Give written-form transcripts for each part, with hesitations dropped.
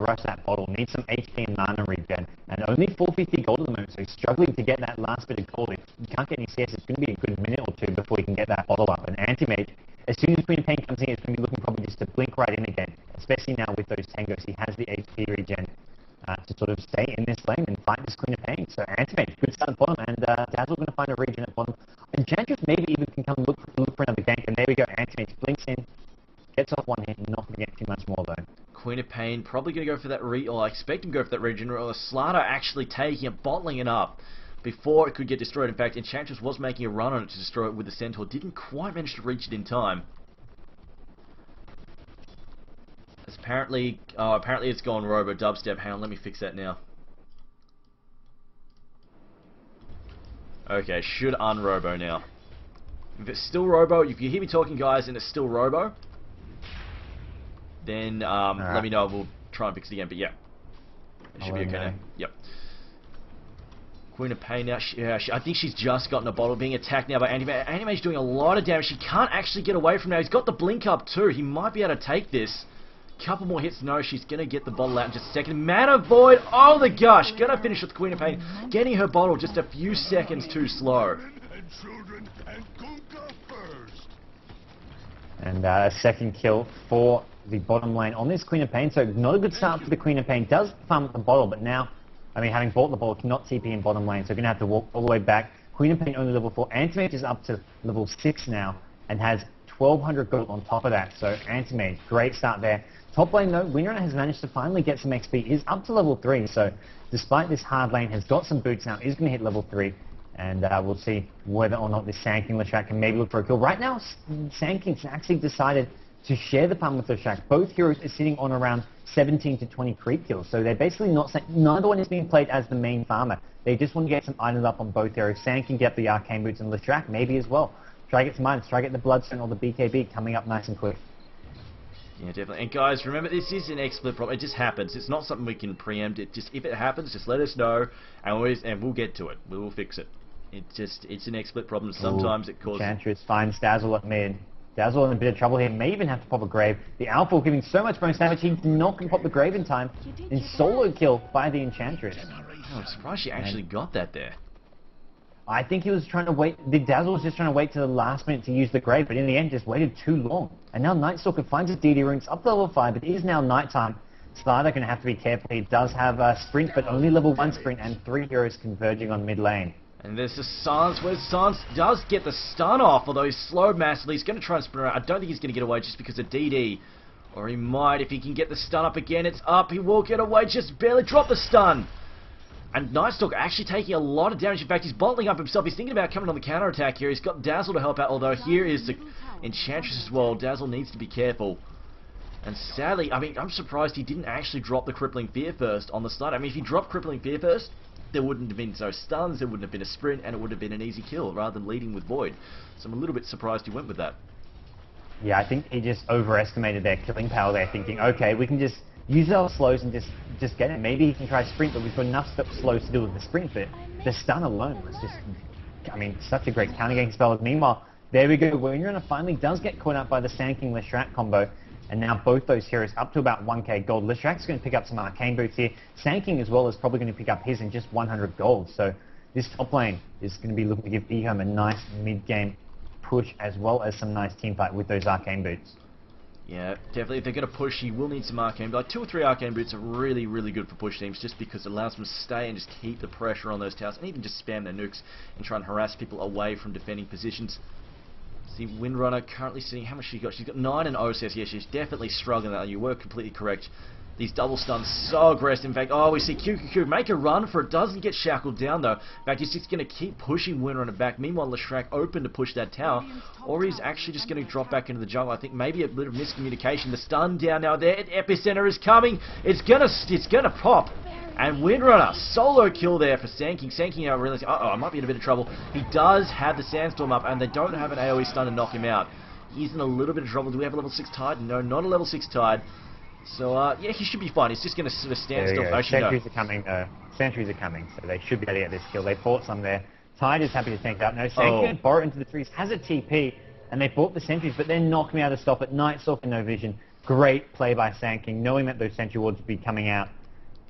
rush that bottle. Needs some HP and mana regen. And only 450 gold at the moment, so he's struggling to get that last bit of gold. If you can't get any CS, it's going to be a good minute or two before you can get that bottle up. And Anti-Mage, as soon as Queen of Pain comes in, it's going to be looking probably just to blink right in again. Especially now with those tangos, he has the HP regen to sort of stay in this lane and fight this Queen of Pain. So Anti-Mage, good start at bottom, and Dazzle going to find a regen at bottom. Enchantress maybe even can come look for another gank, and there we go, Anti-Mage blinks in, gets off one hit, and not going to get too much more though. Queen of Pain probably going to go for that or I expect him to go for that regen, or Slater actually taking it, bottling it up before it could get destroyed. In fact, Enchantress was making a run on it to destroy it with the Centaur, didn't quite manage to reach it in time. As apparently it's gone Robo Dubstep. Hang on, let me fix that now. Okay, should unrobo now. If it's still Robo, if you hear me talking, guys, and it's still Robo, then let me know. We'll try and fix it again. But yeah, it should be okay now. Yep. Queen of Pain now. I think she's just gotten a bottle, being attacked now by Anti-Mage. Anti-Mage's doing a lot of damage. She can't actually get away from now. He's got the blink up too. He might be able to take this. Couple more hits. No, she's going to get the bottle out in just a second. Mana Void. Oh, the gosh. Going to finish with Queen of Pain. Getting her bottle just a few seconds too slow. And a second kill for the bottom lane on this Queen of Pain. So not a good start for the Queen of Pain. Does farm the bottle, but now, I mean, having bought the bottle, cannot TP in bottom lane. So going to have to walk all the way back. Queen of Pain only level 4. Anti-Mage is up to level 6 now and has 1200 gold on top of that. So Anti-Mage, great start there. Top lane though, Windrunner has managed to finally get some XP, is up to level 3, so despite this hard lane, has got some boots now, is going to hit level 3, and we'll see whether or not this Sand King Leshrac can maybe look for a kill. Right now, Sand King's actually decided to share the farm with Leshrac. Both heroes are sitting on around 17 to 20 creep kills, so they're basically not saying, neither one is being played as the main farmer. They just want to get some items up on both heroes. Sand can get the Arcane Boots, and Leshrac maybe as well. Try to get some items, try to get the Bloodstone or the BKB coming up nice and quick. Yeah, definitely. And guys, remember, this is an XSplit problem. It just happens. It's not something we can preempt. It just, if it happens, just let us know, and we'll get to it. We will fix it. It's an XSplit problem. Sometimes it causes... Enchantress finds Dazzle at mid. Dazzle in a bit of trouble here. May even have to pop a Grave. The Alpha giving so much bonus damage, he's not going to pop the Grave in time. And solo kill by the Enchantress. Oh, I'm surprised she actually got that there. I think he was trying to wait, the Dazzle was just trying to wait to the last minute to use the Grave, but in the end just waited too long. And now Nightstalker finds his DD runes up to level 5, but it is now nighttime. Slider going to have to be careful. He does have a sprint, but only level 1 sprint, and 3 heroes converging on mid lane. And there's the Sans, where Sans does get the stun off, although he's slowed massively. He's going to try and sprint around. I don't think he's going to get away just because of DD. Or he might, if he can get the stun up again. It's up, he will get away, just barely drop the stun. And Nightstalker actually taking a lot of damage. In fact, he's bottling up himself. He's thinking about coming on the counter-attack here. He's got Dazzle to help out, although here is the Enchantress as well. Dazzle needs to be careful. And sadly, I mean, I'm surprised he didn't actually drop the Crippling Fear first on the start. I mean, if he dropped Crippling Fear first, there wouldn't have been no stuns, there wouldn't have been a sprint, and it would have been an easy kill, rather than leading with Void. So I'm a little bit surprised he went with that. Yeah, I think he just overestimated their killing power there, thinking, okay, we can just use our slows and just get it. Maybe he can try sprint, but we've got enough slows to deal with the sprint, but the stun alone was just, I mean, such a great counter-gang spell. Meanwhile, there we go, Windrunner finally does get caught up by the Sand King Leshrac combo, and now both those heroes up to about 1k gold. Leshrac's going to pick up some Arcane Boots here. Sand King as well is probably going to pick up his in just 100 gold, so this top lane is going to be looking to give EHOME a nice mid-game push, as well as some nice teamfight with those Arcane Boots. Yeah, definitely. If they're going to push, he will need some Arcane Boots. Like 2 or 3 Arcane Boots are really, really good for push teams, just because it allows them to stay and just keep the pressure on those towers, and even just spam their nukes and try and harass people away from defending positions. See, Windrunner currently sitting, how much she got? She's got 9 in OCS. Yeah, she's definitely struggling that. You were completely correct. These double stuns so aggressive. In fact, oh, we see QQQ make a run for it. Doesn't get shackled down, though. In fact, he's just going to keep pushing Windrunner back. Meanwhile, Leshrac open to push that tower. Or he's actually just going to drop back into the jungle. I think maybe a bit of miscommunication. The stun down now there. Epicenter is coming. It's gonna pop. And Windrunner, solo kill there for Sand King. Sand King now realizing, uh-oh, I might be in a bit of trouble. He does have the Sandstorm up, and they don't have an AoE stun to knock him out. He's in a little bit of trouble. Do we have a level 6 Tide? No, not a level 6 Tide. So, yeah, he should be fine. He's just going to sort of stand still. Sentries are coming, Sentries are coming, so they should be able to get this kill. They bought some there. Tide is happy to tank out. No, Sand King borrow into the trees, has a TP, and they bought the Sentries, but they're knocking me out of stop at Nightstalker, no vision. Great play by Sanking, knowing that those sentry wards would be coming out,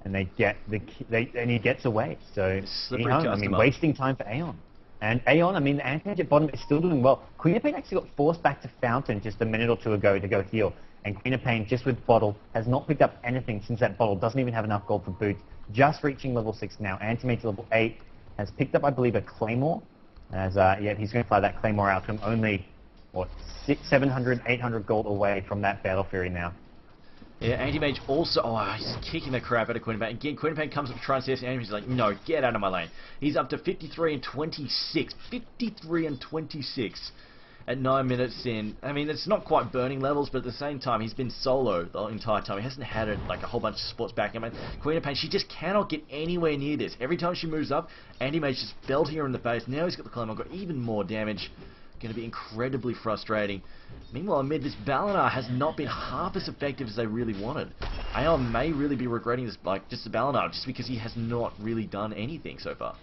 and they get and he gets away. So EHOME, I mean, wasting time for Aeon. And Aeon, I mean, the anti-mage at bottom is still doing well. Queen of Pain actually got forced back to Fountain just a minute or two ago to go heal. And Queen of Pain, just with Bottle, has not picked up anything since that Bottle doesn't even have enough gold for boots. Just reaching level 6 now. Anti-mage level 8 has picked up, I believe, a Claymore. As yeah, he's going to fly that Claymore out to him only, what, 700, 800 gold away from that Battle Fury now. Yeah, Anti-Mage also, he's kicking the crap out of Queen of Pain. Again, Queen of Pain comes up to try and see us, Anti-Mage is like, no, get out of my lane. He's up to 53 and 26. 53 and 26 at 9 minutes in. I mean, it's not quite burning levels, but at the same time, he's been solo the entire time. He hasn't had like a whole bunch of supports back him. And Queen of Pain, she just cannot get anywhere near this. Every time she moves up, Anti-Mage just belting her in the face. Now he's got the Claymore, got even more damage. Going to be incredibly frustrating. Meanwhile, amid this, Balinar has not been half as effective as they really wanted. Aeon may really be regretting this, like, just the Balinar, just because he has not really done anything so far.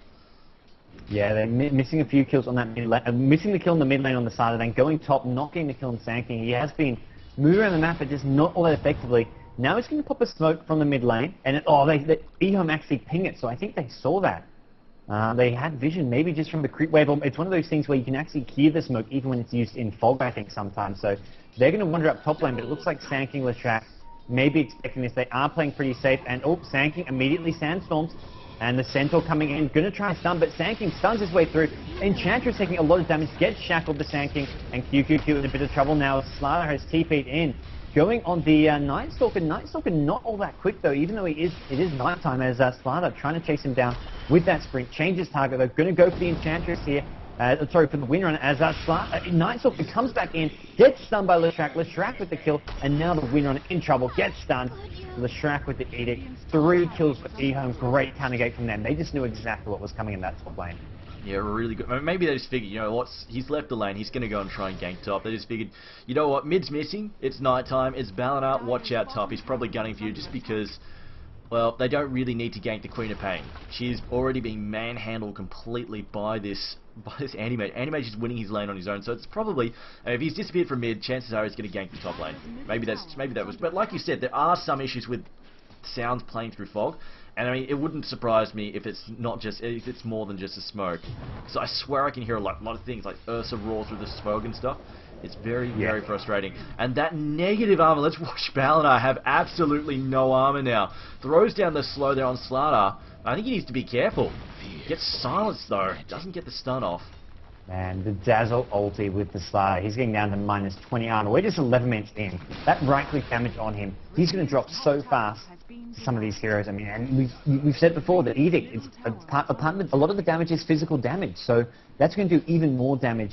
Yeah, they're missing a few kills on that mid lane, missing the kill in the mid lane on the side, and then going top, not getting the kill on Sanking. He has been moving around the map, but just not all that effectively. Now he's going to pop a smoke from the mid lane, and EHOME actually ping it, so I think they saw that. They had vision, maybe just from the creep wave. It's one of those things where you can actually hear the smoke even when it's used in fog, I think, sometimes. So they're going to wander up top lane, but it looks like Sanking, Leshrac may be expecting this. They are playing pretty safe, and Sanking immediately sandstorms, and the Centaur coming in, going to try and stun, but Sanking stuns his way through. Enchantress taking a lot of damage, gets shackled to Sanking, and QQQ in a bit of trouble now. Slardar has TP'd in. Going on the Night Stalker. Night Stalker not all that quick though, even though it is nighttime, as Slardar trying to chase him down with that sprint. Changes target. They're going to go for the Enchantress here. Sorry, for the Windrunner, as Night Stalker comes back in, gets stunned by Leshrac. Leshrac with the kill, and now the Windrunner in trouble, gets stunned. Leshrac with the Edict. 3 kills for EHOME. Great counter gate from them. They just knew exactly what was coming in that top lane. Yeah, really good. Maybe they just figured, you know what, he's left the lane, he's going to go and try and gank top. They just figured, you know what, mid's missing, it's nighttime, it's Balinar, watch out top. He's probably gunning for you just because, well, they don't really need to gank the Queen of Pain. She's already being manhandled completely by this Anti-Mage. Anti-Mage is winning his lane on his own, so it's probably, if he's disappeared from mid, chances are he's going to gank the top lane. Maybe that was, but like you said, there are some issues with sounds playing through fog. And I mean, it wouldn't surprise me if it's more than just a smoke. Because I swear I can hear a lot of things like Ursa roar through the smoke and stuff. It's very, very frustrating. And that negative armor, let's watch Balinar have absolutely no armor now. Throws down the slow there on Slardar. I think he needs to be careful. Gets silenced though, doesn't get the stun off. And the Dazzle ulti with the Slardar, he's getting down to minus 20 armor. We're just 11 minutes in. That right-click damage on him, he's going to drop so fast to some of these heroes. I mean, and we've said before that Edict, a lot of the damage is physical damage, so that's going to do even more damage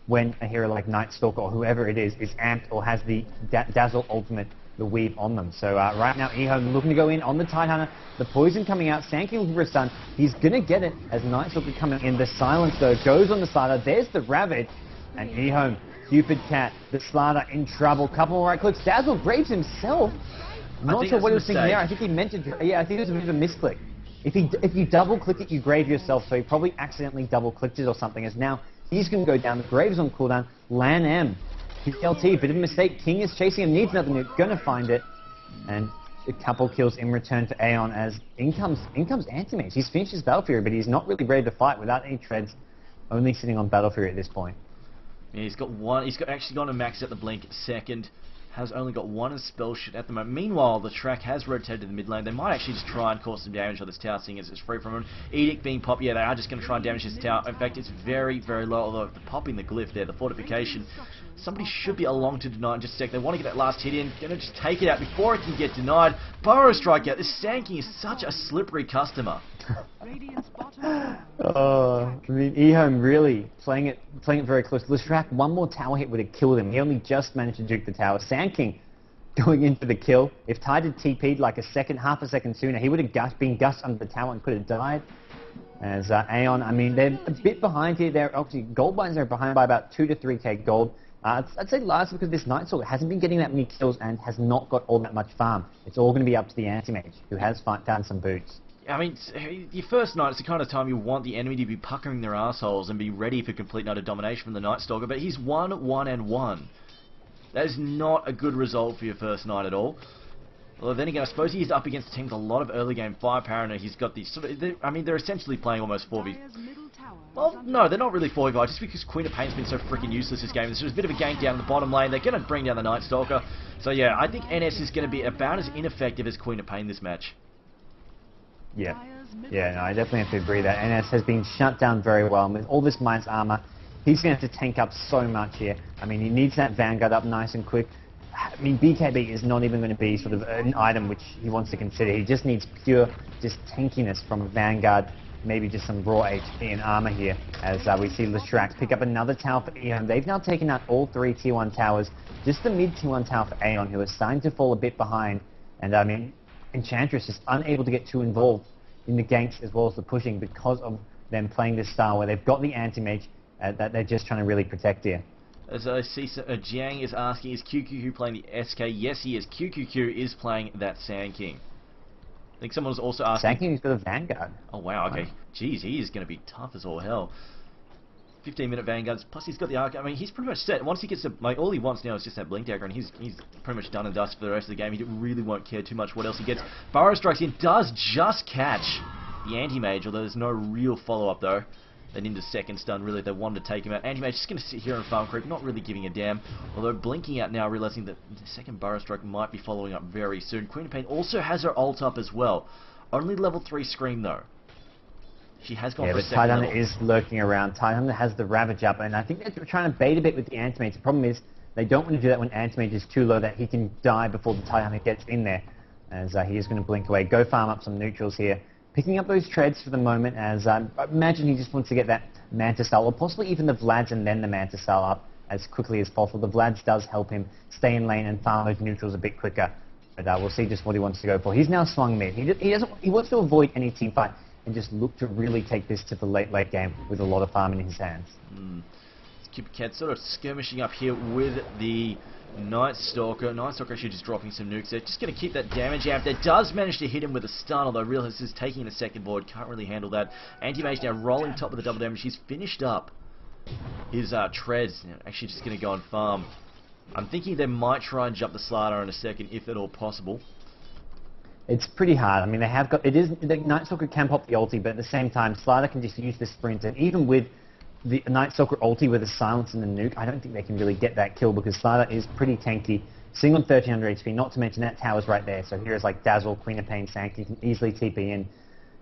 when a hero like Night Stalker or whoever it is amped or has the Dazzle ultimate, the weave on them. So right now EHOME looking to go in on the Tidehunter. The poison coming out. Sanking looking for a stun. He's going to get it as Night Stalker coming in. The silence though goes on the Slardar. There's the Ravage. And EHOME, Cupid Cat, the Slardar in trouble. Couple more right clicks. Dazzle graves himself. Not sure what he was thinking there. I think he meant to. Yeah, I think it was a bit of a misclick. If you double click it, you grave yourself. So he probably accidentally double clicked it or something. As now he's going to go down. The Graves on cooldown. Lan M. LT, bit of a mistake. King is chasing him, needs another nuke, gonna find it. And a couple kills in return to Aeon as in comes Anti-Mage. He's finished his Battle Fury, but he's not really ready to fight without any treads, only sitting on Battle Fury at this point. Yeah, he's actually gone to max at the blink second. Has only got 1 spell shit at the moment. Meanwhile, the track has rotated to the mid lane. They might actually just try and cause some damage on this tower, seeing as it's free from him. Edict being popped, yeah, they are just going to try and damage this tower. In fact, it's very, very low, although popping the glyph there, the fortification. Somebody should be along to deny in just a sec. They want to get that last hit in. Going to just take it out before it can get denied. Burrow strike out. This Sanking is such a slippery customer. Oh, I mean, EHOME really playing it very close. Leshrac, one more tower hit would have killed him. He only just managed to juke the tower. Sanking going in for the kill. If Tide had TP'd like half a second sooner, he would have been gushed under the tower and could have died. As Aeon, I mean, they're a bit behind here. They're obviously gold mines are behind by about 2 to 3k gold. I'd say largely because this Night Stalker hasn't been getting that many kills and has not got all that much farm. It's all going to be up to the Anti-Mage, who has found some boots. I mean, your first night is the kind of time you want the enemy to be puckering their assholes and be ready for complete night of domination from the Night Stalker, but he's 1-1-1. That is not a good result for your first Knight at all. Well, then again, I suppose he is up against a team with a lot of early game firepower, and he's got these sort of... I mean, they're essentially playing almost 4v... Well, no, they're not really 4v5, just because Queen of Pain's been so freaking useless this game. There's just a bit of a gank down in the bottom lane. They're going to bring down the Night Stalker. So yeah, I think NS is going to be about as ineffective as Queen of Pain this match. Yeah. Yeah, no, I definitely have to agree that NS has been shut down very well. And with all this Mine's armor, he's going to have to tank up so much here. I mean, he needs that Vanguard up nice and quick. I mean, BKB is not even going to be sort of an item which he wants to consider. He just needs pure just tankiness from a Vanguard, maybe just some raw HP and armor here, as we see Leshrac pick up another tower for Aeon. They've now taken out all 3 tier 1 towers, just the mid tier 1 tower for Aeon, who is starting to fall a bit behind. And I mean, Enchantress is unable to get too involved in the ganks as well as the pushing because of them playing this style where they've got the anti-mage that they're just trying to really protect here. As I see, Jiang is asking, is QQQ playing the SK? Yes, he is. QQQ is playing that Sand King. I think someone was also asking... Sand King's got a Vanguard. Oh, wow, okay. Jeez, he is going to be tough as all hell. 15-minute Vanguards, plus he's got the arc. I mean, he's pretty much set. Once he gets the... Like, all he wants now is just that Blink Dagger, and he's pretty much done and dust for the rest of the game. He really won't care too much what else he gets. Burrow strikes in, does just catch the Anti-Mage, although there's no real follow-up, though. They need a second stun, really, they wanted to take him out. Anti-Mage just going to sit here and farm creep, not really giving a damn. Although blinking out now, realizing that the second Burrow Strike might be following up very soon. Queen of Pain also has her ult up as well. Only level 3 Scream, though. She has gone for a second level. Yeah, but Tidehunter is lurking around. Tidehunter has the Ravage up, and I think they're trying to bait a bit with the Anti-Mage. The problem is, they don't want to do that when Anti-Mage is too low that he can die before the Tidehunter gets in there. As he is going to blink away. Go farm up some neutrals here. Picking up those treads for the moment, as I imagine he just wants to get that Manta style, or possibly even the Vlads and then the Manta style up as quickly as possible. The Vlads does help him stay in lane and farm those neutrals a bit quicker. But we'll see just what he wants to go for. He's now swung mid. He wants to avoid any team fight and just look to really take this to the late game with a lot of farm in his hands. Cupid Cat sort of skirmishing up here with the Night Stalker. Night Stalker actually just dropping some nukes there. Just going to keep that damage out there. Does manage to hit him with a stun, although Realist is taking the second board. Can't really handle that. Anti-Mage now rolling top of the double damage. He's finished up his treads. Actually just going to go and farm. I'm thinking they might try and jump the Slider in a second, if at all possible. It's pretty hard. I mean, they have got... The Night Stalker can pop the ulti, but at the same time, Slider can just use the sprint, and even with the Night Stalker ulti with the silence and the nuke, I don't think they can really get that kill because Slider is pretty tanky. Sitting on 1300 HP, not to mention that tower's right there. So here's like Dazzle, Queen of Pain, Sankey can easily TP in.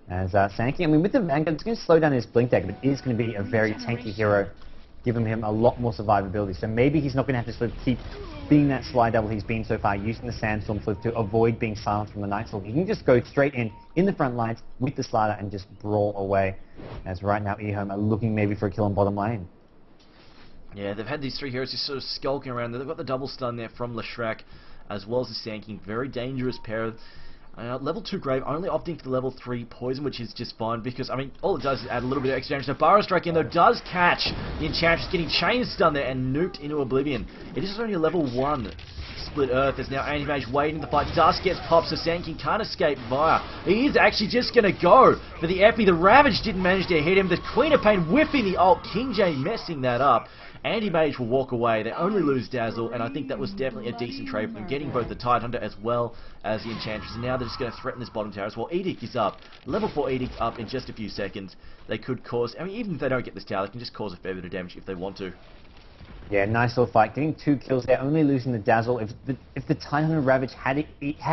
As Sankey, I mean, with the Vanguard, it's going to slow down his Blink Dagger, but it is going to be a very tanky hero, giving him a lot more survivability. So maybe he's not going to have to sort of keep being that slide double he's been so far, using the Sandstorm Flip to avoid being silenced from the Night Stalker. He can just go straight in the front lines with the Slider and just brawl away. As right now EHOME are looking maybe for a kill on bottom lane. Yeah, they've had these 3 heroes just sort of skulking around. They've got the double stun there from Leshrac, as well as the Sand King. Very dangerous pair. Level 2 Grave, only opting for the level 3 Poison, which is just fine, because, I mean, all it does is add a little bit of extra damage. So Burrow Strike in, though, does catch the Enchantress, getting chain stun there and nuked into oblivion. It is only a level 1 Split Earth. There's now Anti-Mage waiting to fight. Dust gets popped, so Sand King can't escape via. He is actually just going to go for the Epi. The Ravage didn't manage to hit him. The Queen of Pain whiffing the ult. King J messing that up. Anti-Mage will walk away. They only lose Dazzle, and I think that was definitely a decent trade for them, getting both the Tidehunter as well as the Enchantress. And now they're just going to threaten this bottom tower as well. Edict is up. Level 4 Edict up in just a few seconds. They could cause... I mean, even if they don't get this tower, they can just cause a fair bit of damage if they want to. Yeah, nice little fight. Getting 2 kills there, only losing the Dazzle. If the Tidehunter Ravage had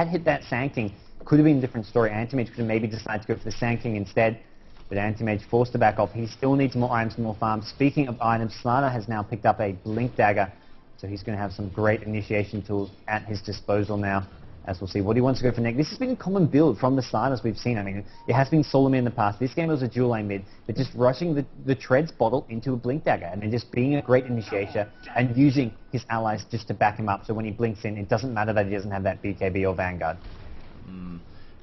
hit that Sand King, could have been a different story. Anti-Mage could have maybe decided to go for the Sand King instead. But Anti-Mage forced to back off. He still needs more items and more farms. Speaking of items, Slider has now picked up a Blink Dagger, so he's going to have some great initiation tools at his disposal now, as we'll see what he wants to go for next. This has been a common build from the Sliders we've seen. I mean, it has been solo mid in the past. This game was a dual lane mid, but just rushing the Treads bottle into a Blink Dagger, and then just being a great initiator and using his allies just to back him up, so when he blinks in, it doesn't matter that he doesn't have that BKB or Vanguard.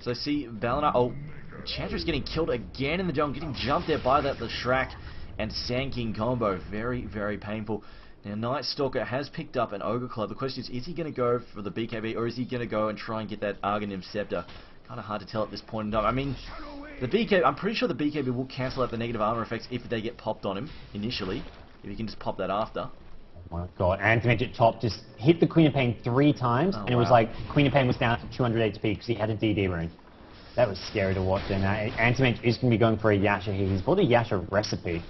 So see, Valinor... Oh, Enchantress getting killed again in the jungle, getting jumped there by that Leshrac and Sand King combo. Very, very painful. Now, Night Stalker has picked up an Ogre Club. The question is he going to go for the BKB, or is he going to go and try and get that Argonym Scepter? Kind of hard to tell at this point in time. I mean, the BKB, I'm pretty sure the BKB will cancel out the negative armor effects if they get popped on him initially, if you can just pop that after. Oh my god, Anti-Mage at top just hit the Queen of Pain 3 times, and it was like Queen of Pain was down to 200 HP because he had a DD rune. That was scary to watch, and Anti-Mage is going to be going for a Yasha here. He's bought a Yasha recipe.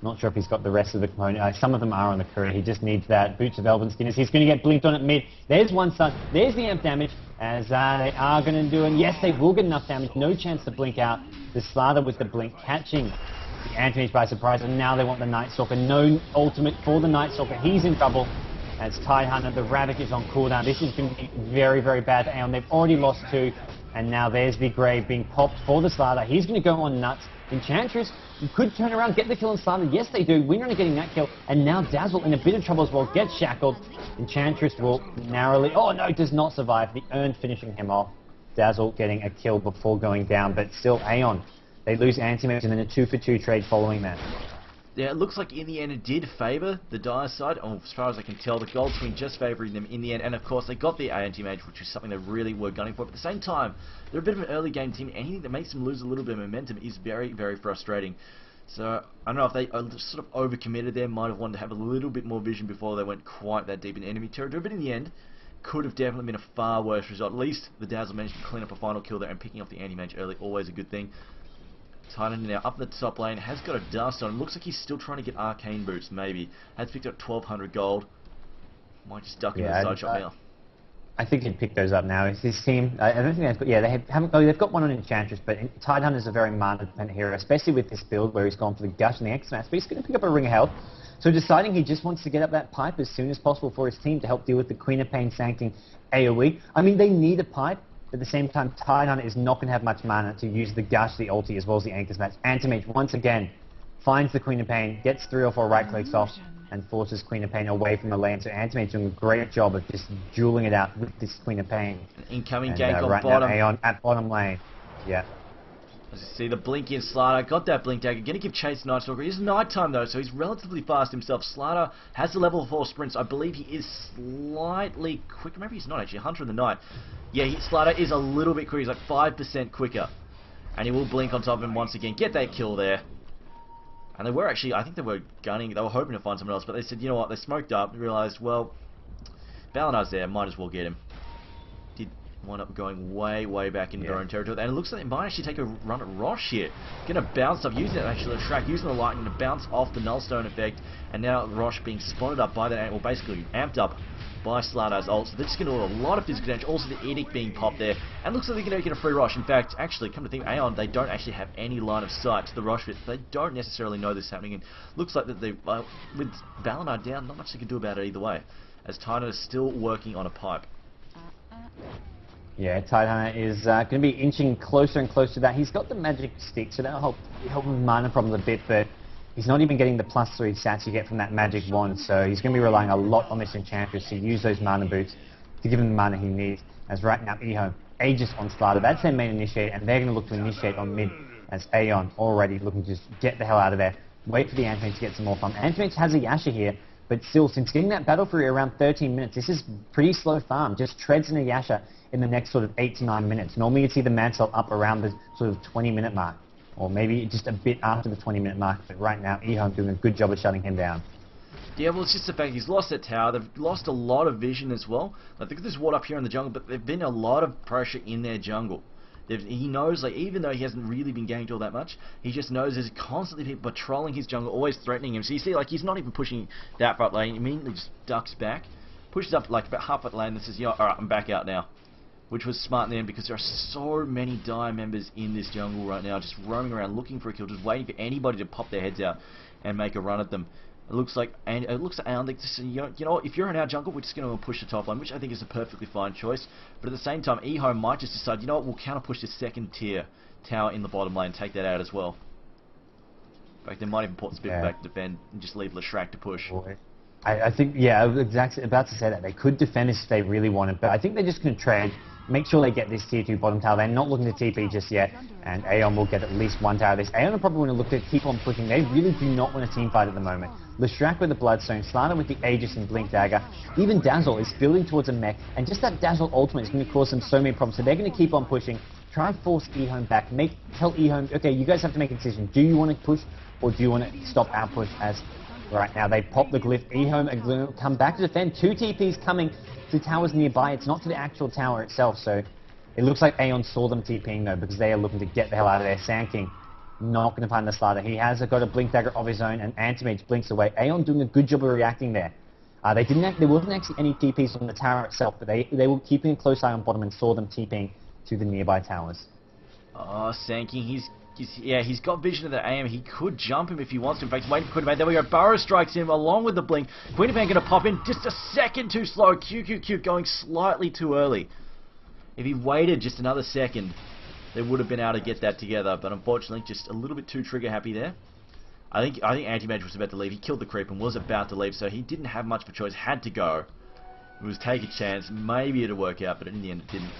Not sure if he's got the rest of the component. Some of them are on the courier. He just needs that Boots of Elven Skinners. He's going to get blinked on at mid. There's one stun. There's the amp damage, as they are going to do, and yes, they will get enough damage. No chance to blink out. The Slather with the blink catching the Anti-Mage by surprise, and now they want the Night Stalker. No ultimate for the Night Stalker. He's in trouble. As Tidehunter, the Ravage is on cooldown. This is going to be very, very bad for Aeon. They've already lost 2, and now there's the Grave being popped for the Slather. He's going to go on nuts. Enchantress could turn around, get the kill on Slather. Yes, they do. Winner on getting that kill, and now Dazzle in a bit of trouble as well. Gets shackled. Enchantress will narrowly... Oh, no, does not survive. The Urn finishing him off. Dazzle getting a kill before going down, but still Aeon. They lose Anti-Mage and then a 2-for-2 trade following that. Yeah, it looks like in the end it did favour the Dire side. Oh, as far as I can tell, the Gold Twin just favouring them in the end. And of course, they got the Anti-Mage, which is something they really were gunning for. But at the same time, they're a bit of an early game team. Anything that makes them lose a little bit of momentum is very, very frustrating. So, I don't know if they sort of overcommitted there, might have wanted to have a little bit more vision before they went quite that deep in enemy territory. But in the end, could have definitely been a far worse result. At least the Dazzle managed to clean up a final kill there, and picking off the Anti-Mage early, always a good thing. Titan now up the top lane, has got a dust on him. Looks like he's still trying to get arcane boots, maybe. Has picked up 1200 gold. Might just duck in the side shot now. I think he'd pick those up now. It's his team. I don't think they've got... Yeah, they've got one on Enchantress, but Tidehunter is a very mana-dependent hero, especially with this build where he's gone for the Gush and the X-Mass, but he's going to pick up a Ring of Health. So deciding he just wants to get up that pipe as soon as possible for his team to help deal with the Queen of Pain sancting AoE. I mean, they need a pipe. At the same time, Tidehunter is not going to have much mana to use the Gush, the ulti, as well as the Anchor's Match. Anti-Mage, once again, finds the Queen of Pain, gets 3 or 4 right-clicks off, and forces Queen of Pain away from the lane. So Anti-Mage doing a great job of just dueling it out with this Queen of Pain. Incoming gank on right bottom. Now, Aeon at bottom lane. Yeah. As you see, the blink in Slather, got that blink dagger, going to give chase to Night Stalker. It is night time though, so he's relatively fast himself. Slather has the level 4 sprints. I believe he is slightly quicker. Maybe he's not actually, Hunter in the night. Yeah, Slather is a little bit quicker. He's like 5% quicker. And he will blink on top of him once again. Get that kill there. And they were actually, I think they were gunning, they were hoping to find someone else, but they said, you know what, they smoked up and realised, well, Balinar's there, might as well get him. Did wind up going way, way back into their own territory. And it looks like they might actually take a run at Rosh here. Going to bounce up, using it actually to track, using the lightning to bounce off the Nullstone effect. And now Rosh being spotted up by that, well, basically amped up by Slatter's ult. So they're just going to do a lot of physical damage. Also the Edict being popped there. And looks like they're going to get a free Rosh. In fact, actually, come to think, Aeon, they don't actually have any line of sight to the Rosh bit. They don't necessarily know this is happening. And looks like that they, with Balinar down, not much they can do about it either way. As Tidehunter is still working on a pipe. Yeah, Tidehunter is going to be inching closer and closer to that. He's got the magic stick, so that'll help with mana problems a bit, but he's not even getting the +3 stats you get from that magic wand, so he's going to be relying a lot on this Enchantress to use those mana boots to give him the mana he needs. As right now, EHOME, Aegis on Slather, that's their main initiate, and they're going to look to initiate on mid, as Aeon already looking to just get the hell out of there. Wait for the Anti-Mage to get some more farm. Anti-Mage has a Yasha here, but still, since getting that Battle Fury around 13 minutes, this is pretty slow farm. Just treads in a Yasha in the next sort of 8 to 9 minutes. Normally you'd see the Mancel up around the sort of 20-minute mark, or maybe just a bit after the 20-minute mark, but right now EHOME doing a good job of shutting him down. Yeah, well, it's just the fact he's lost that tower. They've lost a lot of vision as well. I think there's ward up here in the jungle, but there's been a lot of pressure in their jungle. He knows, like, even though he hasn't really been ganked all that much, he just knows there's constantly people patrolling his jungle, always threatening him. So you see, like, he's not even pushing that front lane. He immediately just ducks back, pushes up, like, about half that lane and says, yeah, alright, I'm back out now. Which was smart in the end because there are so many Dire members in this jungle right now, just roaming around looking for a kill, just waiting for anybody to pop their heads out and make a run at them. It looks like Aeon, they just, you know what, if you're in our jungle, we're just going to push the top line, which I think is a perfectly fine choice. But at the same time, EHOME might just decide, you know what, we'll counter push the second tier tower in the bottom lane, take that out as well. In fact, they might even put some people back to defend and just leave Leshrac to push. I think, yeah, I was exactly about to say that. They could defend this if they really wanted, but I think they're just going to trade, make sure they get this tier 2 bottom tower. They're not looking to TP just yet, and Aeon will get at least one tower of this. Aeon are probably going to look to keep on pushing. They really do not want a team fight at the moment. Leshrac with the Bloodstone, Slather with the Aegis and Blink Dagger. Even Dazzle is building towards a mech, and just that Dazzle ultimate is going to cause them so many problems. So they're going to keep on pushing, try and force EHOME back, tell EHOME, okay, you guys have to make a decision. Do you want to push, or do you want to stop our push as right now. They pop the glyph. EHOME are going to come back to defend. 2 TPs coming to towers nearby. It's not to the actual tower itself, so it looks like Aeon saw them TPing though, because they are looking to get the hell out of there. Sand King not going to find the Slider. He has got a Blink Dagger of his own, and Anti-Mage blinks away. Aeon doing a good job of reacting there. There wasn't actually any TPs on the tower itself, but they were keeping a close eye on bottom and saw them TPing to the nearby towers. Oh, Sand King, he's got vision of the AM. He could jump him if he wants to. In fact, waiting for Queen of Pain. There we go. Burrow strikes him along with the blink. Queen of Pain going to pop in just a second too slow. QQQ going slightly too early. If he waited just another second, they would have been able to get that together. But unfortunately, just a little bit too trigger happy there. I think Anti-Mage was about to leave. He killed the creep and was about to leave, so he didn't have much of a choice. Had to go. It was take a chance. Maybe it'd work out, but in the end it didn't.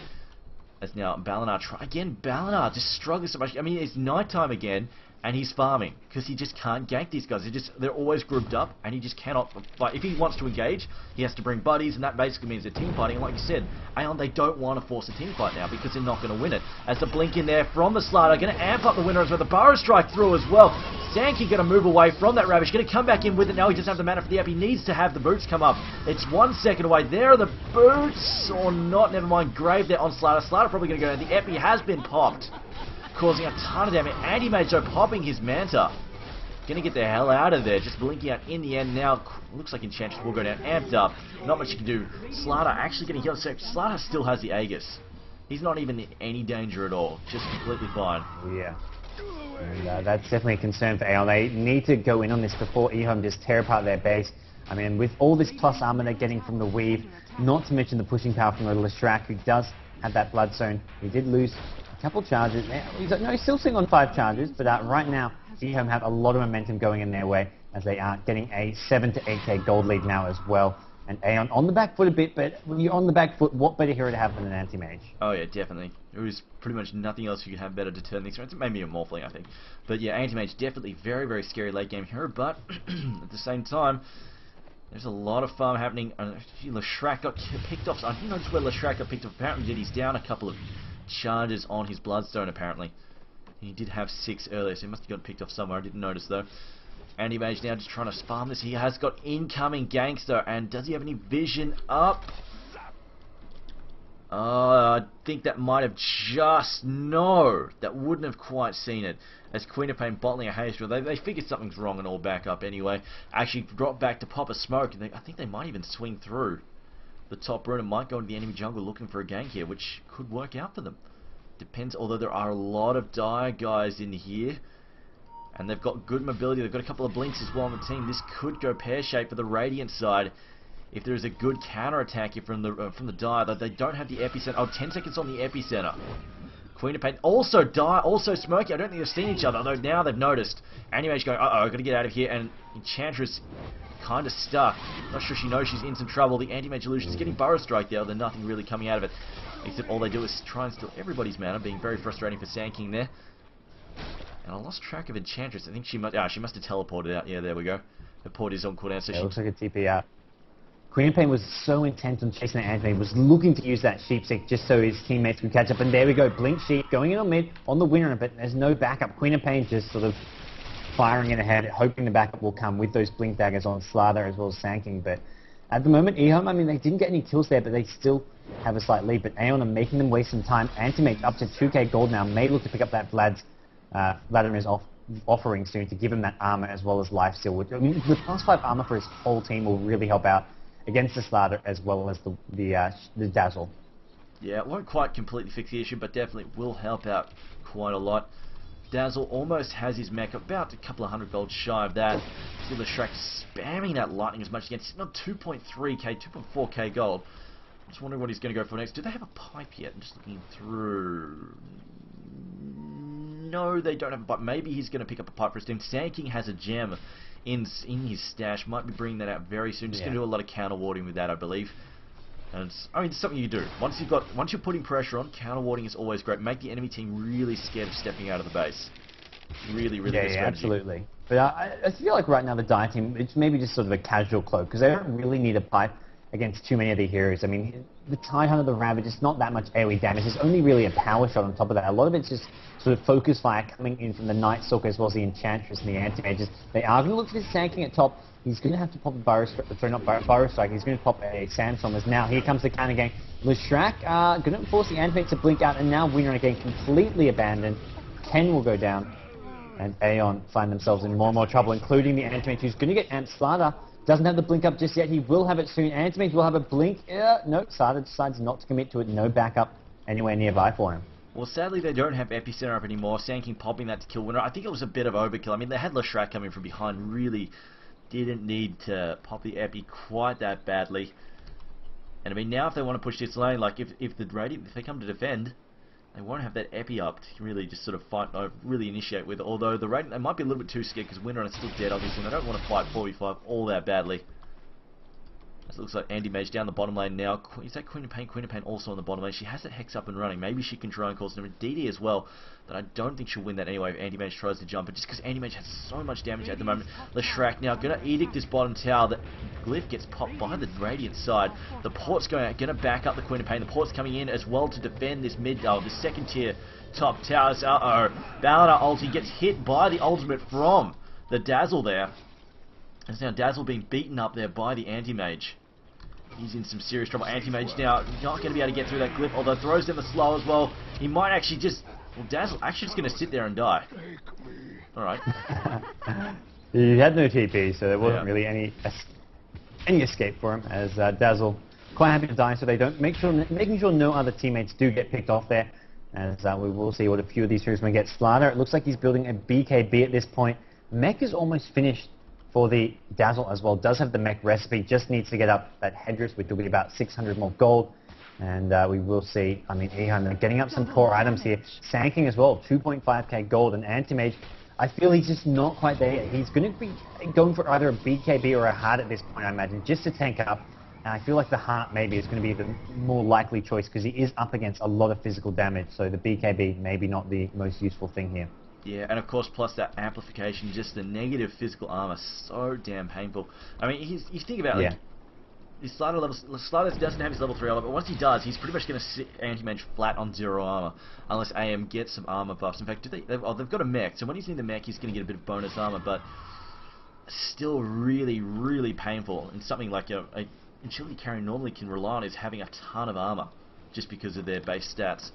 As now Balinar again. Balinar just struggling so much. I mean, it's nighttime again, and he's farming because he just can't gank these guys. They're always grouped up, and he just cannot fight. If he wants to engage, he has to bring buddies, and that basically means they're team fighting. And like you said, Aeon, they don't want to force a team fight now because they're not going to win it. As the blink in there from the Slider, going to amp up the winner as well. The Burrow strike through as well. Sand King going to move away from that Ravish. Going to come back in with it now. He doesn't have the mana for the app. He needs to have the boots come up. It's 1 second away. There are the boots, or not. Never mind. Grave there on Slider. Slider probably going to go down. The Epi has been popped, causing a ton of damage. Anti-Mage though popping his Manta. Gonna get the hell out of there. Just blinking out in the end now. Looks like Enchantress will go down. Amped up. Not much you can do. Slider actually getting healed. So Slider still has the Aegis. He's not even in any danger at all. Just completely fine. Yeah. And that's definitely a concern for Aeon. They need to go in on this before EHOME just tear apart their base. I mean, with all this plus armor they're getting from the Weave, not to mention the pushing power from the Leshrac, who does have that Bloodstone. He did lose a couple charges. He's still sitting on 5 charges, but right now, EHOME have a lot of momentum going in their way as they are getting a 7 to 8k gold lead now as well. And Aeon on the back foot a bit, but when you're on the back foot, what better hero to have than an Anti-Mage? Oh yeah, definitely. There was pretty much nothing else you could have better to turn things around. Maybe a Morphling, I think. But yeah, Anti-Mage definitely very, very scary late game hero, but at the same time, there's a lot of farm happening. Leshrac got picked off. I didn't notice where Leshrac got picked off. Apparently he's down a couple of charges on his Bloodstone apparently. He did have 6 earlier, so he must have got picked off somewhere. I didn't notice though. Anti-Mage now just trying to farm this. He has got incoming Gangster, and does he have any vision up? I think that might have just... No! That wouldn't have quite seen it. As Queen of Pain bottling a haste drill, they figured something's wrong and all back up anyway. Actually drop back to pop a smoke, and I think they might even swing through the top rune and might go into the enemy jungle looking for a gank here, which could work out for them. Depends, although there are a lot of dire guys in here. And they've got good mobility. They've got a couple of blinks as well on the team. This could go pear-shaped for the Radiant side if there is a good counter-attack here from the Dire. Though they don't have the epicenter. Oh, 10 seconds on the epicenter. Queen of Pain also Dire, also Smoky. I don't think they've seen each other, though now they've noticed. Anti-Mage going, uh-oh, gotta get out of here. And Enchantress kind of stuck. Not sure she knows she's in some trouble. The Anti-Mage illusion is getting Burrow Strike there, although nothing really coming out of it. Except all they do is try and steal everybody's mana, being very frustrating for Sand King there. And I lost track of Enchantress. I think she must have teleported out. Yeah, there we go. Her port is on cooldown. So yeah, looks like a TP out. Queen of Pain was so intent on chasing the Anti-Mage, was looking to use that Sheep Stick just so his teammates could catch up. And there we go, Blink Sheep going in on mid, on the winner, but there's no backup. Queen of Pain just sort of firing it ahead, hoping the backup will come with those Blink Daggers on Slider as well as Sand King. But at the moment, EHOME, I mean, they didn't get any kills there, but they still have a slight lead. But Aeon are making them waste some time. Anti-Mage up to 2k gold now, may look to pick up that Vladimir's offering soon to give him that armor as well as life steal. Which, I mean, the +5 armor for his whole team will really help out against the Slider as well as the Dazzle. Yeah, it won't quite completely fix the issue, but definitely will help out quite a lot. Dazzle almost has his mech about a couple of 100 gold shy of that. Still the Shrek spamming that lightning as much as he can. It's not 2.3k, 2.4k gold. I'm just wondering what he's going to go for next. Do they have a pipe yet? I'm just looking through. No, they don't have a pipe. Maybe he's going to pick up a pipe for his team. Sand King has a gem in his stash. Might be bringing that out very soon. Just going to do a lot of counter warding with that, I believe. And it's something you do. Once you're putting pressure on, counter warding is always great. Make the enemy team really scared of stepping out of the base. Really good strategy. Yeah, absolutely. But I feel like right now the Dire team, it's maybe just sort of a casual cloak because they don't really need a pipe. against too many of the heroes. I mean, the Tidehunter, the Ravage, it's not that much AoE damage. It's only really a power shot on top of that. A lot of it's just sort of focus fire coming in from the Night Stalker as well as the Enchantress and the Anti-Mages. They are going to look for this Sanking at top. He's going to have to pop a Burrow Strike, sorry, not Burrow Strike, he's going to pop a Sandstorm as now. Here comes the counter game. Leshrac going to force the Anti-Mage to blink out, and now Winner again completely abandoned. 10 will go down, and Aeon find themselves in more and more trouble, including the Anti-Mage, who's going to get amped. Slardar doesn't have the blink up just yet. He will have it soon. Anti-Mage will have a blink. No, Slardar decides not to commit to it. No backup anywhere nearby for him. Well, sadly, they don't have Epicenter up anymore. Sanking popping that to kill Winner. I think it was a bit of overkill. I mean, they had Leshrac coming from behind. Really didn't need to pop the Epi quite that badly. And I mean, now if they want to push this lane, like if the Radiant, if they come to defend, they won't have that Epi up to really just sort of fight, really initiate with. Although the Radiant, they might be a little bit too scared because Winner is still dead, obviously, and they don't want to fight 4v5 all that badly. It looks like Anti-Mage down the bottom lane now. Is that Queen of Pain? Queen of Pain also on the bottom lane. She has that Hex up and running. Maybe she can try and cause them DD as well, but I don't think she'll win that anyway if Anti-Mage tries to jump. But just because Anti-Mage has so much damage at the moment. Leshrac now going to Edict this bottom tower. The Glyph gets popped by the Radiant side. The Port's going out, going to back up the Queen of Pain. The Port's coming in as well to defend this the second tier top towers. Balladar ulti gets hit by the ultimate from the Dazzle there. It's now Dazzle being beaten up there by the Anti-Mage. He's in some serious trouble. Anti-Mage now not going to be able to get through that Glyph, although throws down the slow as well. He might actually just... Well, Dazzle actually just going to sit there and die. Alright. He had no TP, so there wasn't really any escape for him, as Dazzle quite happy to die, so they don't making sure no other teammates do get picked off there, as we will see what a few of these heroes may get. Slardar, it looks like he's building a BKB at this point. Mech is almost finished for the Dazzle as well. Does have the mech recipe, just needs to get up that Headdress, which will be about 600 more gold. And we will see, I mean, EHOME getting up some core items here. Sanking as well, 2.5k gold. And Anti-Mage, I feel he's just not quite there yet. He's going to be going for either a BKB or a Heart at this point, I imagine, just to tank up. And I feel like the Heart maybe is going to be the more likely choice because he is up against a lot of physical damage. So the BKB maybe not the most useful thing here. Yeah, and of course, plus that amplification, just the negative physical armor, so damn painful. I mean, you think about like, his Slardar doesn't have his level 3 armor, but once he does, he's pretty much going to sit Anti-Mage flat on 0 armor, unless AM gets some armor buffs. In fact, they've got a mech, so when he's in the mech, he's going to get a bit of bonus armor, but still really, really painful. And something like a utility carry normally can rely on is having a ton of armor, just because of their base stats.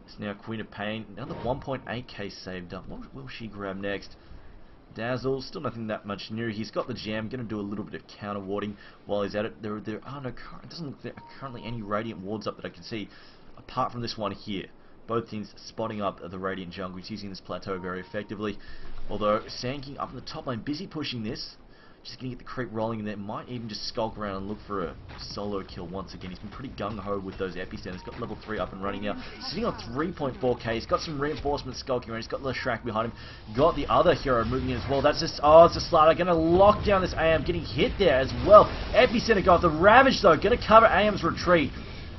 It's now Queen of Pain, another 1.8k saved up. What will she grab next? Dazzle, still nothing that much new. He's got the jam, going to do a little bit of counter warding while he's at it. There are no, it doesn't look there are currently any Radiant wards up that I can see, apart from this one here. Both teams spotting up the Radiant jungle. He's using this plateau very effectively. Although Sanking up in the top lane, busy pushing this. Just going to get the creep rolling in there. Might even just skulk around and look for a solo kill once again. He's been pretty gung-ho with those epicenters. He's got level 3 up and running now. Sitting on 3.4k. He's got some reinforcements skulking around. He's got Leshrac behind him. Got the other hero moving in as well. That's just... Oh, it's a Slardar. Going to lock down this AM. Getting hit there as well. Epicenter got the Ravage though. Going to cover AM's retreat.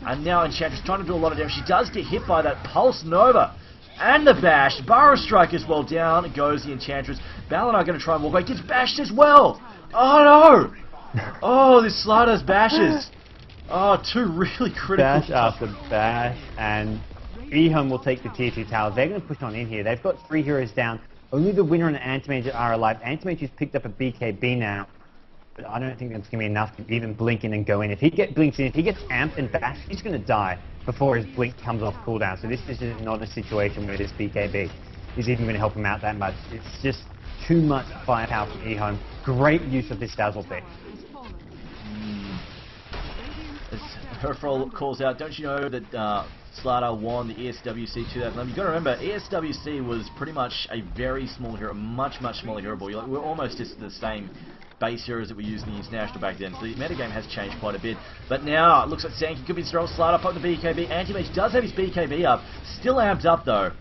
And now Enchantress trying to do a lot of damage. She does get hit by that Pulse Nova. And the bash. Burrow Strike as well. Down goes the Enchantress. Balladar going to try and walk away. Gets bashed as well. Oh no! Oh, this Slardar's bashes. Oh, two really critical. Bash after bash, and EHOME will take the tier 2 tower. They're going to push on in here. They've got 3 heroes down. Only the Winner and the Anti-Mage are alive. Anti-Mage has picked up a BKB now, but I don't think that's going to be enough to even blink in and go in. If he blinks in, if he gets amped and bashed, he's going to die before his blink comes off cooldown. So this is just not a situation where this BKB is even going to help him out that much. It's just too much firepower from EHOME. Great use of this Dazzle pick. As Herfrol calls out, don't you know that Slardar won the ESWC 2011? You've got to remember, ESWC was pretty much a very small hero, much smaller hero ball. We're almost just the same base heroes that we used in the international back then. So the metagame has changed quite a bit. But now it looks like Sanky could be strong. Slardar popped the BKB. Anti-Mage does have his BKB up. Still amped up though.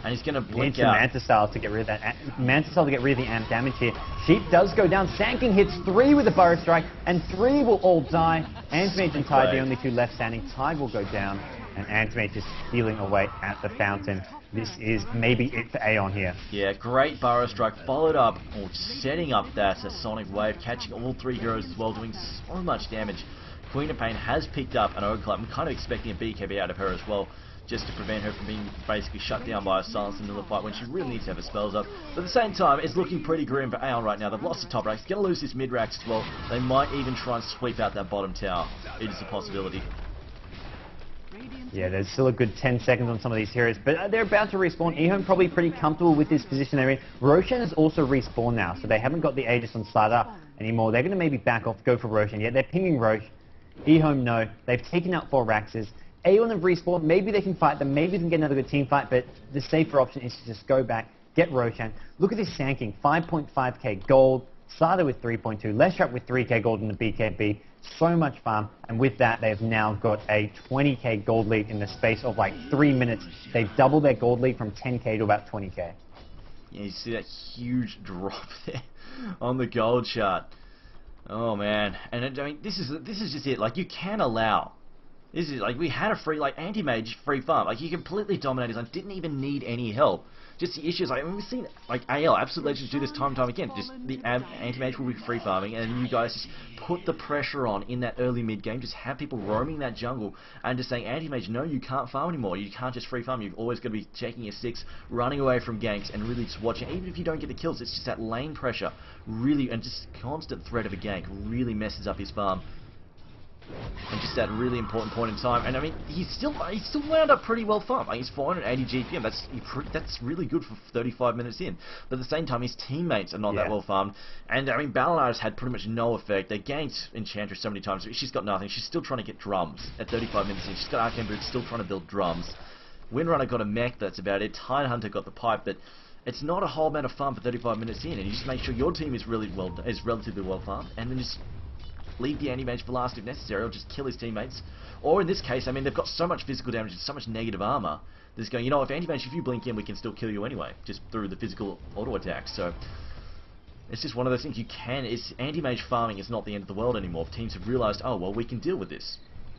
And he's going to blink out. Manta Style to get rid of that. Manta Style to get rid of the amp damage here. Sheep does go down. Sanking hits 3 with a Burrow Strike, and 3 will all die. Anti-Mage and Tide, the only 2 left standing. Tide will go down. and Antimate just stealing away at the fountain. This is maybe it for Aeon here. Yeah, great Burrow Strike, followed up, or setting up that Sonic Wave, catching all 3 heroes as well, doing so much damage. Queen of Pain has picked up an Ogre Club. I'm kind of expecting a BKB out of her as well, just to prevent her from being basically shut down by a silence in the middle of the fight when she really needs to have her spells up. But at the same time, it's looking pretty grim for Aeon right now. They've lost the top racks, going to lose this mid racks as well. They might even try and sweep out that bottom tower. It is a possibility. Yeah, there's still a good 10 seconds on some of these heroes, but they're about to respawn. EHOME probably pretty comfortable with this position they're in. Roshan has also respawned now, so they haven't got the Aegis on Slider anymore. They're going to maybe back off, go for Roshan. Yeah, they're pinging Rosh. EHOME, no. They've taken out 4 Raxes. Aeon have respawned. Maybe they can fight them. Maybe they can get another good team fight, but the safer option is to just go back, get Roshan. Look at this Sanking, 5.5k gold. Slider with 3.2. Leshrat with 3k gold in the BKB. So much farm, and with that they've now got a 20k gold lead in the space of like 3 minutes. They've doubled their gold lead from 10k to about 20k. Yeah, you see that huge drop there on the gold chart. Oh man, and I mean this is just it. Like, you can allow. This is like, we had a free, like, anti-mage free farm. Like, you completely dominated his lane, didn't even need any help. Just the issues, like, I mean, we've seen, like, AL, Absolute Legends do this time and time again. Just the anti-mage will be free farming, and you guys just put the pressure on in that early mid game. Just have people roaming that jungle and just saying, anti-mage, no, you can't farm anymore. You can't just free farm. You've always got to be checking your 6, running away from ganks, and really just watching. Even if you don't get the kills, it's just that lane pressure, really, and just constant threat of a gank really messes up his farm. And just that really important point in time, and I mean, he still wound up pretty well farmed. Like, he's 480 GPM. That's really good for 35 minutes in. But at the same time, his teammates are not that well farmed. And I mean, Balinara's had pretty much no effect. They ganked Enchantress so many times. She's got nothing. She's still trying to get drums at 35 minutes in. She's got Arcane Boots, still trying to build drums. Windrunner got a mech. That's about it. Tidehunter got the pipe, but it's not a whole amount of farm for 35 minutes in. And you just make sure your team is relatively well farmed, and then just leave the anti-mage for last if necessary, or just kill his teammates. Or in this case, I mean, they've got so much physical damage and so much negative armor, they're just going, you know, if anti-mage, if you blink in, we can still kill you anyway, just through the physical auto attacks. So it's just one of those things you can. Anti-mage farming is not the end of the world anymore. Teams have realized, oh well, we can deal with this.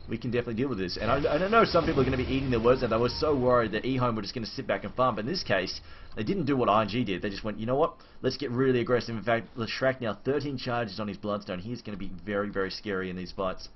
We can definitely deal with this. And I know some people are going to be eating their words, and they were so worried that EHOME were just going to sit back and farm. But in this case, they didn't do what IG did. They just went, you know what? Let's get really aggressive. In fact, Leshrat now 13 charges on his Bloodstone. He's going to be very, very scary in these fights.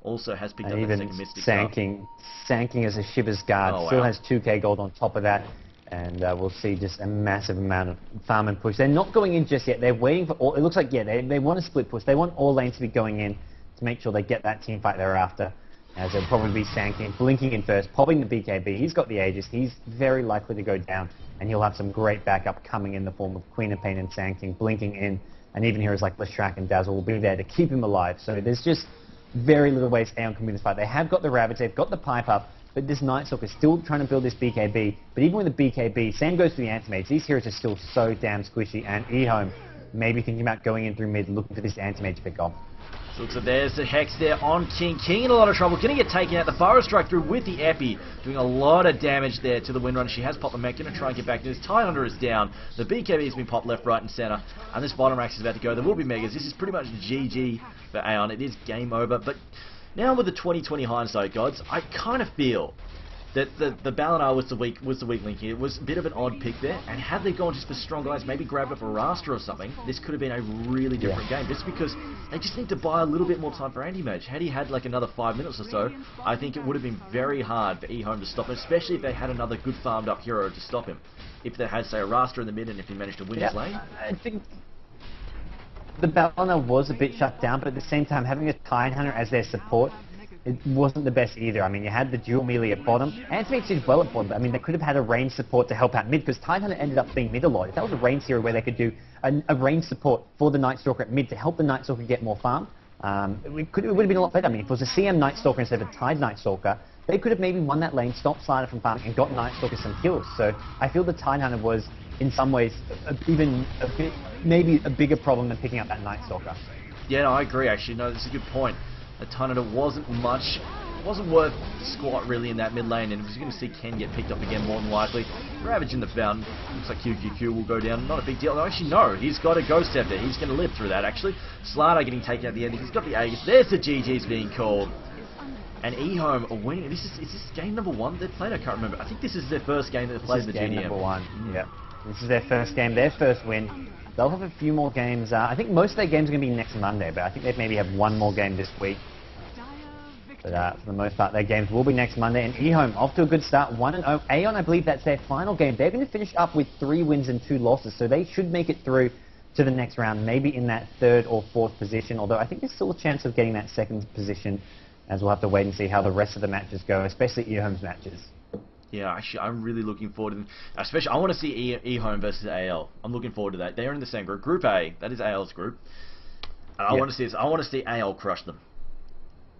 Also has picked up that second Mystic Sanking as a Shiver's Guard. Still has 2k gold on top of that. And we'll see just a massive amount of farm and push. They're not going in just yet. They're waiting for all. It looks like, yeah, they want a split push. They want all lanes to be going in to make sure they get that team fight thereafter. As it'll probably be Sanking, blinking in first, popping the BKB. He's got the Aegis. He's very likely to go down, and he'll have some great backup coming in the form of Queen of Pain and Sanking, blinking in, and even heroes like Leshrat and Dazzle will be there to keep him alive. So there's just very little ways Aeon can win this fight. They have got the Ravage, they've got the pipe up, but this Night Stalker is still trying to build this BKB. But even with the BKB, Sam goes for the Anti-Mage. These heroes are still so damn squishy, and EHOME maybe thinking about going in through mid, looking for this Anti-Mage to pick off. So looks like there's the Hex there on King. King in a lot of trouble. Going to get taken out. The Fire Strike through with the Epi. Doing a lot of damage there to the Windrunner. She has popped the mech. Going to try and get back to this. Tidehunter is down. The BKB has been popped left, right and center. And this bottom rack is about to go. There will be Megas. This is pretty much GG for Aeon. It is game over. But now with the 2020 hindsight, gods, I kind of feel that the Balinar was the weak link here. It was a bit of an odd pick there, and had they gone just for strong guys, maybe grabbed up a Rasta or something, this could have been a really different game, just because they just need to buy a little bit more time for Anti-Mage. Had he had like another 5 minutes or so, I think it would have been very hard for EHOME to stop him, especially if they had another good farmed up hero to stop him. If they had, say, a Rasta in the mid, and if he managed to win his lane. I think the Balinar was a bit shut down, but at the same time, having a Tidehunter as their support, it wasn't the best either. I mean, you had the dual melee at bottom. Anti-Mage did well at bottom, but I mean, they could have had a range support to help out mid, because Tidehunter ended up being mid a lot. If that was a range hero where they could do a range support for the Night Stalker at mid to help the Night Stalker get more farm, it would have been a lot better. I mean, if it was a CM Night Stalker instead of a Tide Night Stalker, they could have maybe won that lane, stopped Slider from farming, and got Night Stalker some kills. So I feel the Tidehunter was, in some ways, maybe a bigger problem than picking up that Night Stalker. Yeah, no, I agree, actually. No, that's a good point. The Tidehunter wasn't worth squat really in that mid lane, and we're going to see Ken get picked up again more than likely. Ravage in the fountain. Looks like QQQ will go down. Not a big deal. No, actually, no. He's got a Ghost Scepter. He's going to live through that, actually. Slider getting taken at the end. He's got the Aegis. There's the GG's being called. And EHOME are winning. Is this game number 1 they've played? I can't remember. I think this is their first game that they've played in the GDM. Game number 1. Yeah. This is their first game, their first win. They'll have a few more games. I think most of their games are going to be next Monday, but I think they maybe have one more game this week. But for the most part, their games will be next Monday. And EHOME off to a good start, 1-0. Aeon, I believe that's their final game. They're going to finish up with 3 wins and 2 losses, so they should make it through to the next round, maybe in that 3rd or 4th position, although I think there's still a chance of getting that 2nd position, as we'll have to wait and see how the rest of the matches go, especially EHOME's matches. Yeah, actually, I'm really looking forward to them. Especially, I want to see EHOME versus AL. I'm looking forward to that. They're in the same group. Group A, that is AL's group. And I want to see this. I want to see AL crush them.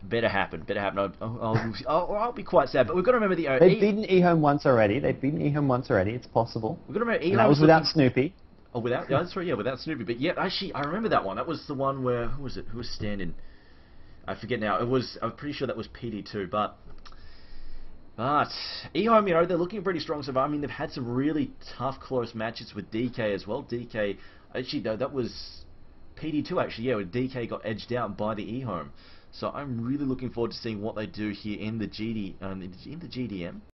Better happen. Better happen. I'll be quite sad, but we've got to remember the... They've beaten EHOME once already. It's possible. We've got to remember EHOME. That was without Snoopy. Oh, without... Yeah, that's right, yeah, without Snoopy. But yeah, actually, I remember that one. That was the one where... Who was it? Who was standing? I forget now. It was... I'm pretty sure that was PD2, but EHOME, you know, they're looking pretty strong so far. I mean, they've had some really tough, close matches with DK as well. DK... Actually, no, that was PD2, actually, yeah, where DK got edged out by the EHOME. So I'm really looking forward to seeing what they do here in the GDM.